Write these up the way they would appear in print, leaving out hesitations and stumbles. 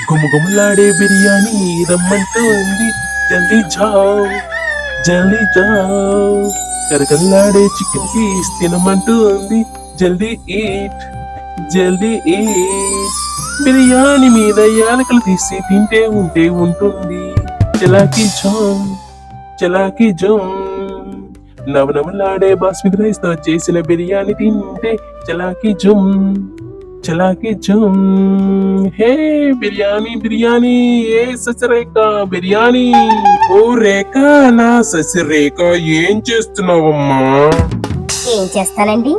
గుమగుమలాడే బిర్యానీ రమ్మంటూ ఉంది. జల్దీ జాओ జల్దీ జాओ. కరకల్లాడే చికెన్ పీస్ తినమంటూ ఉంది. జల్దీ ఈట్ జల్దీ ఈట్. బిర్యానీ మీద యాలకలు తీసి తింటే ఉంటే ఉంటుంది. చలాకీ జోమ్ చలాకీ జోమ్. నవనవలాడే బాస్మతి రైస్ తో చేసిన బిర్యానీ తింటే చలాకీ జుమ్ చలాకీ జుమ్. హే బిర్యానీ బిర్యానీ ఏ ససిరేఖ బిర్యానీ. ఓ రేఖ నా ససిరేఖ ఏం చేస్తున్నావమ్మా? ఏం చేస్తానండి,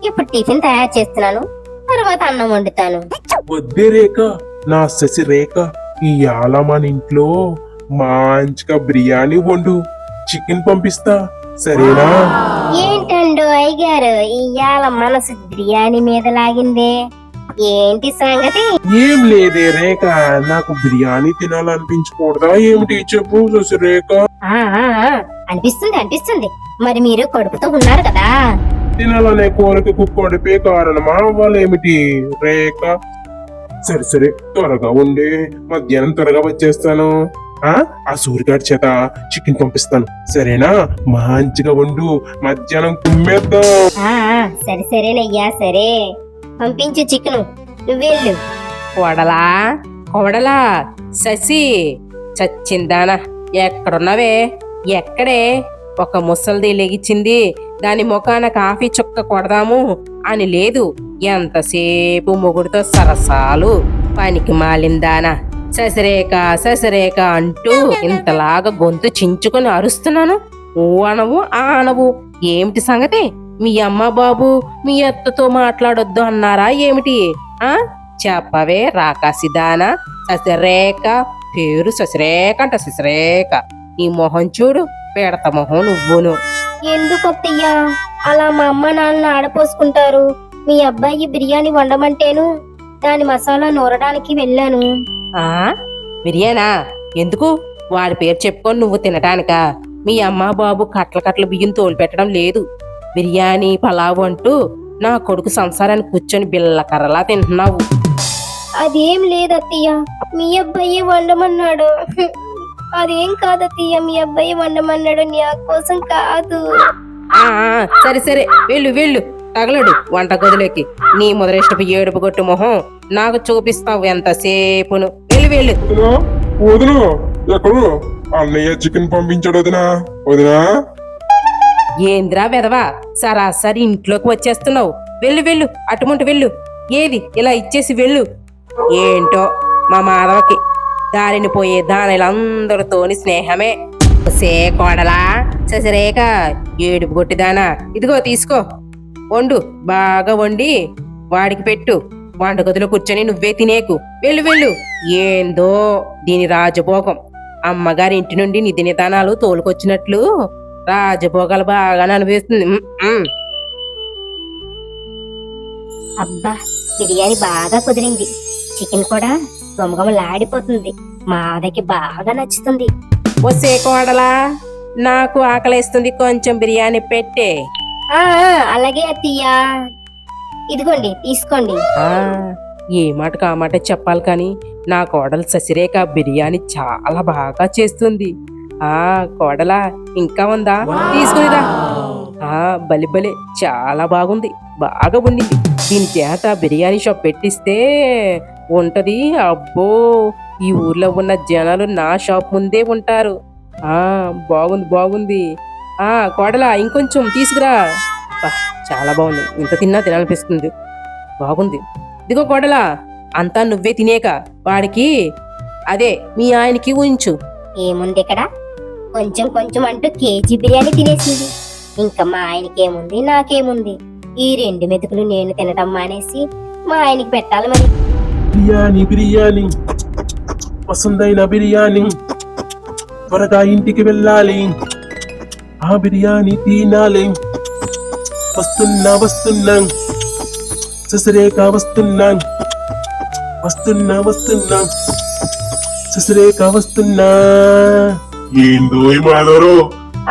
ఇప్పుడు టిఫిన్ తయారు చేస్తున్నాను, తర్వాత అన్నం వండుతాను. వద్దే రేఖ నా ససిరేఖ, ఇయాల మన ఇంట్లో మంచిగా బిర్యానీ వండు, చికెన్ పంపిస్తా సరేనా? ఏంటండు అయ్యగారు ఇవాళ మనసు బిర్యానీ మీద లాగిందే, ఏంటి సంగతి? ఏం లేదే రేఖ, నాకు బిర్యానీ తినాలనిపించకూడదా ఏమిటి చెప్పు ససిరేఖ. ఆ, ఆ, ఆ, అనిపిస్తుంది అనిపిస్తుంది. మరి మీరు కడుపుతో ఉన్నారు కదా. తినాలనే కోరికకు కడుపే కారణమా అవ్వాలేమిటి రేఖ? సరే సరే త్వరగా ఉండి మధ్యాహ్నం త్వరగా వచ్చేస్తాను. ఆ సూర్యగాడి చేత చికెన్ పంపిస్తాను సరేనా? మంచిగా వండు, మధ్యాహ్నం కుమ్మేద్దాం. ఆ, ఆ, సరే సరేనయ్యా, సరే పంపించు చికెను, నువ్వెళ్ళు. కొడలా కొడలా శశి, చచ్చిందానా ఎక్కడున్నావే? ఎక్కడే? ఒక ముసల్ది లెగిచింది, దాని ముఖాన కాఫీ చుక్క కొడదాము అని లేదు, ఎంతసేపు మొగుడితో సరసాలు. పనికి మాలిందానా శశిరేఖ శశిరేఖ అంటూ ఇంతలాగా గొంతు చించుకొని అరుస్తున్నాను, ఊ అనవు ఆ అనవు. ఏమిటి సంగతి? మీ అమ్మ బాబు మీ అత్తతో మాట్లాడొద్దు అన్నారా ఏమిటి? చెప్పవే రాకాసిదానా. శశిరేఖ పేరు శశిరేఖ అంట, శశిరేఖ. నీ మొహం చూడు, పెడత మొహం నువ్వును. ఎందుకత్తయ్యా అలా మా అమ్మ నాన్న ఆడపోసుకుంటారు? మీ అబ్బాయి బిర్యానీ వండమంటేను దాని మసాలా నూరడానికి వెళ్ళాను. బిర్యానా? ఎందుకు? వాడి పేరు చెప్పుకొని నువ్వు తినటానికా? మీ అమ్మ బాబు కట్ల కట్ల బియ్యం తోలు పెట్టడం లేదు, బిర్యానీ పలావు అంటూ నా కొడుకు సంసారాన్ని కూర్చొని బిల్లకర్రలా తింటున్నావు. అదేం లేదత్తయ్య, మీ అబ్బాయి వండమన్నాడు. అదేం కాదత్తయ్య, మీ అబ్బాయి వండమన్నాడు, నా కోసం కాదు. సరే సరే వెళ్ళు వెళ్ళు, తగలడు వంట గదిలోకి. నీ మొదలెష్టపు ఏడుపు కొట్టు మొహం నాకు చూపిస్తావు ఎంతసేపును. వెళ్ళు వెళ్ళు. వదినా ఎక్కడు? అన్నయ్య చికెన్ పంపించాడు వదినా. వదినా ఏంద్రా వెదవా, సరాసరి ఇంట్లోకి వచ్చేస్తున్నావు. వెళ్ళు వెళ్ళు, అటుముంటు వెళ్ళు. ఏది ఇలా ఇచ్చేసి వెళ్ళు. ఏంటో మా మాధవకి దారిని పోయే దానిలందరితోని స్నేహమే. సే కోడలా శశిరేఖ ఏడుపు కొట్టిదానా, ఇదిగో తీసుకో, వండు, బాగా వండి వాడికి పెట్టు. వంటగదిలో కూర్చొని నువ్వే తినేకు. వెళ్ళు వెళ్ళు. ఏందో దీని రాజభోగం, అమ్మగారి ఇంటి నుండి నిధి నిదానాలు తోలుకొచ్చినట్లు రాజభోగాలు బాగానే అనిపిస్తుంది. అబ్బా బిర్యానీ బాగా కుదిరింది, చికెన్ కూడా గమగమలాడిపోతుంది, మాదకి బాగా నచ్చుతుంది. వసే కోడలా నాకు ఆకలేస్తుంది, కొంచెం బిర్యానీ పెట్టే. అలాగే అత్తయ్యా, ఇదిగోండి తీసుకోండి. ఏ మాటకు ఆ మాట చెప్పాలి కానీ నా కోడలు శశిరేఖ బిర్యానీ చాలా బాగా చేస్తుంది. కోడలా ఇంకా ఉందా? తీసుకునిరా. బలి బలి చాలా బాగుంది, బాగా ఉండింది. దీని చేత బిర్యానీ షాప్ పెట్టిస్తే ఉంటది. అబ్బో ఈ ఊర్లో ఉన్న జనాలు నా షాప్ ముందే ఉంటారు. బాగుంది బాగుంది. కోడలా ఇంకొంచెం తీసుకురా. చాలా బాగుంది, ఇంత తిన్నా తినాలనిపిస్తుంది, బాగుంది. ఇదిగో కోడలా అంతా నువ్వే తినేక వాడికి, అదే మీ ఆయనకి ఉంచు. ఏముంది ఇక్కడ, కొంచెం కొంచెం అంటూ కేజీ బిర్యానీ తినేసింది. ఇంకా మా ఆయనకి ఏముంది నాకేముంది, ఈ 2 మెతుకులు నేను తినడం మానేసి మా ఆయనకి పెట్టాలి మరి. బిర్యానీ బిర్యానీ వసంతైన బిర్యానీ, త్వరగా ఇంటికి వెళ్ళాలి, ఆ బిర్యానీ తినాలి. వస్తున్నా వస్తున్నా శశిరేఖ, వస్తున్నా వస్తున్నా వస్తున్నా శశిరేఖ, వస్తున్నా. ఏందో మాధవరు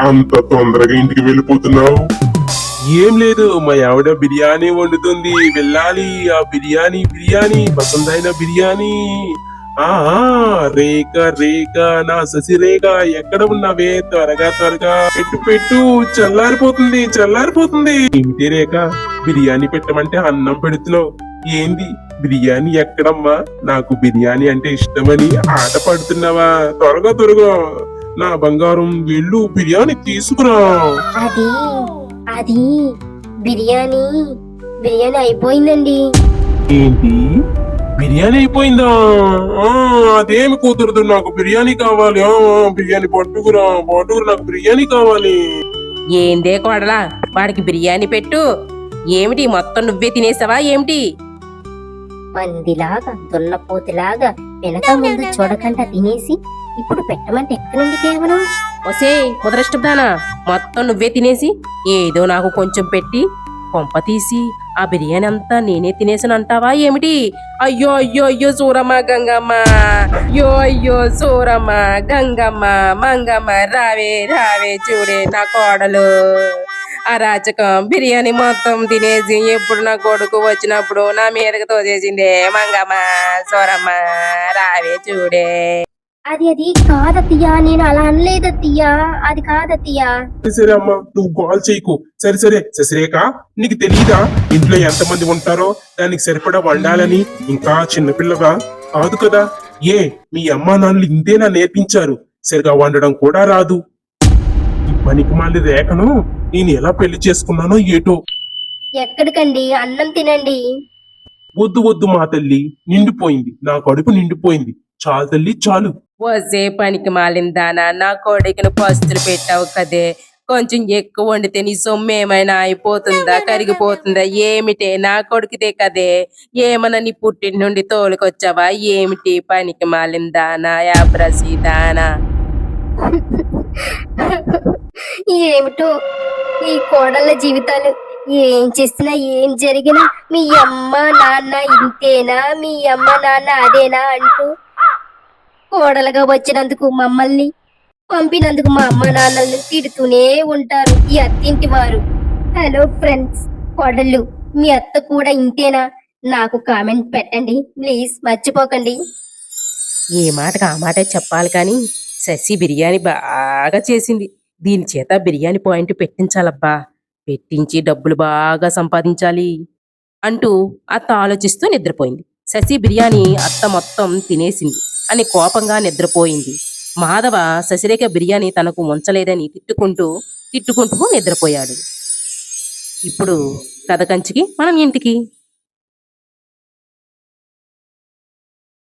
అంత తొందరగా ఇంటికి వెళ్ళిపోతున్నావు? ఏం లేదు, మా ఆవిడ బిర్యానీ వండుతుంది, వెళ్ళాలి. ఆ బిర్యానీ బిర్యానీ వసంతైన బిర్యానీ, ఆ రేఖ రేఖ నా శశిరేఖ ఎక్కడ ఉన్నావే త్వరగా త్వరగా పెట్టు పెట్టు చల్లారిపోతుంది చల్లారిపోతుంది ఏమిటి రేఖ బిర్యానీ పెట్టమంటే అన్నం పెడుతున్నావు ఏంది బిర్యానీ ఎక్కడమ్మా నాకు బిర్యానీ అంటే ఇష్టమని ఆట పడుతున్నావా త్వరగా త్వరగా నా బంగారం వెళ్ళు బిర్యానీ తీసుకురా అది అది బిర్యానీ బిర్యానీ అయిపోయిందండి. ఏంటి బిర్యానీ అయిపోయిందా ఆ, అదేమి కుదరదు నాకు బిర్యానీ కావాలి బిర్యానీ పట్టుకురా నాకు బిర్యానీ కావాలి ఏందే కోడలా వాడికి బిర్యానీ పెట్టు. ఏమిటి మొత్తం నువ్వే తినేసావా ఏమిటి? పందిలాగా దున్నపోతులాగా వెనక ముందు చూడకుండా తినేసి ఇప్పుడు పెట్టమంటే ఎక్కడి నుండి కేవలం ఒసే ముదరష్టదానా మొత్తం నువ్వే తినేసి ఏదో నాకు కొంచెం పెట్టి కొంప తీసి ఆ బిర్యానీ అంతా నేనే తినేసాను అంటావా ఏమిటి? అయ్యో అయ్యో అయ్యో సూరమ్మ గంగమ్మ, అయ్యో అయ్యో సూరమ్మ గంగమ్మ మంగమ్మ రావే రావే చూడే నా కోడలు అరాచకం బిర్యానీ మొత్తం తినేసి ఎప్పుడు నా కొడుకు వచ్చినప్పుడు నా మీదకి తోసేసిందే మంగమ్మ సూరమ్మ రావే చూడే. అది కాదత్తయ్యా, నేను అలా అనలేదత్తయ్యా, అది కాదత్తయ్యా. సరే అమ్మా నువ్వు కాల్ చేయకు సరే సరే శశిరేఖ నీకు తెలియదా ఇంట్లో ఎంతమంది ఉంటారో దానికి సరిపడా వండాలని ఇంకా చిన్నపిల్లగా కాదు కదా ఏ మీ అమ్మా నాన్నలు ఇంతేనా నేర్పించారు సరిగా వండడం కూడా రాదు ఈ పనికి మాలి రేఖను నేను ఎలా పెళ్లి చేసుకున్నానో ఏటో ఎక్కడికండి, అన్నం తినండి. వద్దు వద్దు మా తల్లి నిండిపోయింది నా కడుపు నిండిపోయింది చాలు తల్లి చాలు వసే పనికి మాలిందానా నా కోడికిని పస్తులు పెట్టావు కదే కొంచెం ఎక్కువ వండితే నీ సొమ్ము ఏమైనా అయిపోతుందా కరిగిపోతుందా ఏమిటే నా కొడుకుదే కదే ఏమన్నా నీ పుట్టిన నుండి తోలుకొచ్చావా ఏమిటి పనికి మాలిందానా యాబ్రసీదానా. ఏమిటో ఈ కోడళ్ళ జీవితాలు, ఏం చేసినా ఏం జరిగినా మీ అమ్మ నాన్న ఇంతేనా, మీ అమ్మ నాన్న అదేనా అంటూ కోడలుగా వచ్చినందుకు మమ్మల్ని పంపినందుకు మా అమ్మ నాన్నల్ని తిడుతూనే ఉంటారు ఈ అత్తింటి వారు. హలో ఫ్రెండ్స్, కోడళ్ళు మీ అత్త కూడా ఇంతేనా? నాకు కామెంట్ పెట్టండి ప్లీజ్, మర్చిపోకండి. ఏ మాటకు ఆ మాటే చెప్పాలి కానీ శశి బిర్యానీ బాగా చేసింది. దీని చేత బిర్యానీ పాయింట్ పెట్టించాలబ్బా, పెట్టించి డబ్బులు బాగా సంపాదించాలి అంటూ అత్త ఆలోచిస్తూ నిద్రపోయింది. శశి బిర్యానీ అత్త మొత్తం తినేసింది అని కోపంగా నిద్రపోయింది. మాధవ శశిరేఖ బిర్యానీ తనకు ఉంచలేదని తిట్టుకుంటూ నిద్రపోయాడు. ఇప్పుడు కథ కంచికి మనం ఇంటికి.